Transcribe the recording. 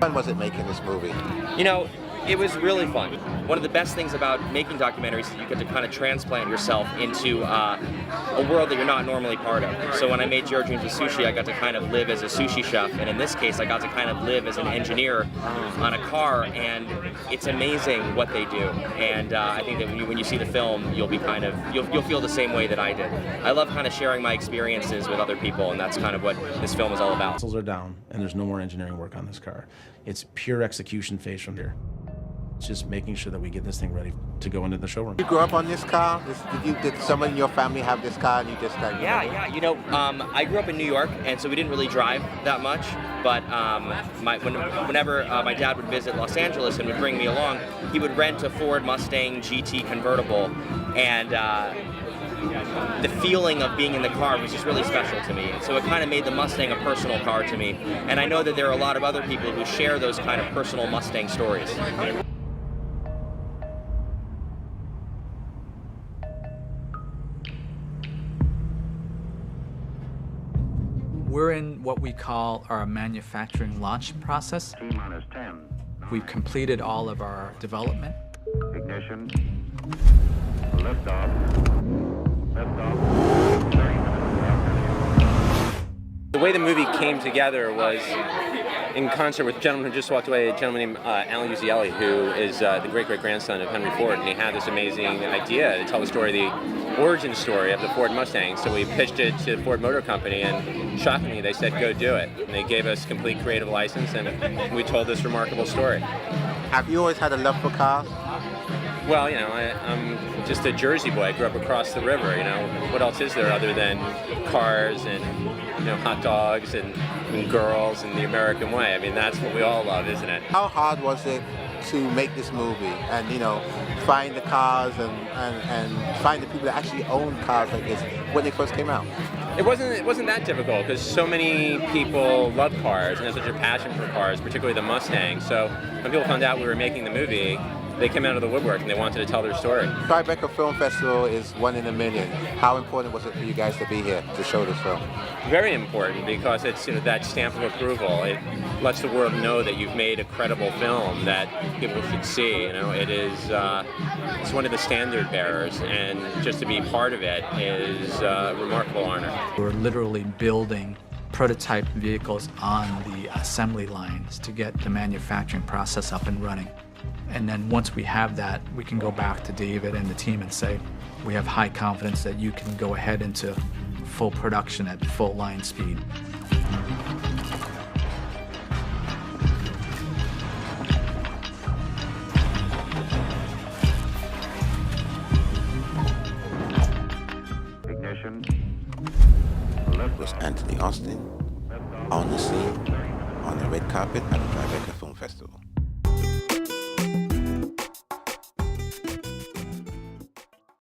fun was it making this movie? You know, it was really fun. One of the best things about making documentaries is you get to kind of transplant yourself into a world that you're not normally part of. So when I made Your Dreams of Sushi, I got to kind of live as a sushi chef, and in this case, I got to kind of live as an engineer on a car, and it's amazing what they do. And I think that when you see the film, you'll feel the same way that I did. I love kind of sharing my experiences with other people, and that's kind of what this film is all about. Pencils are down, and there's no more engineering work on this car. It's pure execution phase from here. It's just making sure that we get this thing ready to go into the showroom. You grew up on this car? Did someone in your family have this car and you just got Yeah. You know, I grew up in New York, and so we didn't really drive that much. But whenever my dad would visit Los Angeles and would bring me along, he would rent a Ford Mustang GT convertible, and the feeling of being in the car was just really special to me. So it kind of made the Mustang a personal car to me. And I know that there are a lot of other people who share those kind of personal Mustang stories. We're in what we call our manufacturing launch process. T-minus 10. We've completed all of our development. Ignition. Liftoff. Liftoff. 30 minutes. The way the movie came together was in concert with a gentleman who just walked away, a gentleman named Alan Uzielli, who is the great-great-grandson of Henry Ford, and he had this amazing idea to tell the story, the origin story of the Ford Mustang. So we pitched it to the Ford Motor Company, and shockingly, they said, go do it. And they gave us complete creative license, and we told this remarkable story. Have you always had a love for cars? Well, you know, I'm just a Jersey boy. I grew up across the river, you know. What else is there other than cars and, you know, hot dogs and girls and the American way? I mean, that's what we all love, isn't it? How hard was it to make this movie and, you know, find the cars and find the people that actually own cars like this when they first came out? It wasn't that difficult because so many people love cars and have such a passion for cars, particularly the Mustang. So when people found out we were making the movie, they came out of the woodwork and they wanted to tell their story. Tribeca Film Festival is 1 in a million. How important was it for you guys to be here to show this film? Very important because it's, you know, that stamp of approval. It lets the world know that you've made a credible film that people should see. You know, it is it's one of the standard bearers, and just to be part of it is a remarkable honor. We're literally building prototype vehicles on the assembly lines to get the manufacturing process up and running. And then once we have that, we can go back to David and the team and say, we have high confidence that you can go ahead into full production at full line speed. Ignition. Was Anthony Austin on the scene, on the red carpet at the Tribeca Film Festival.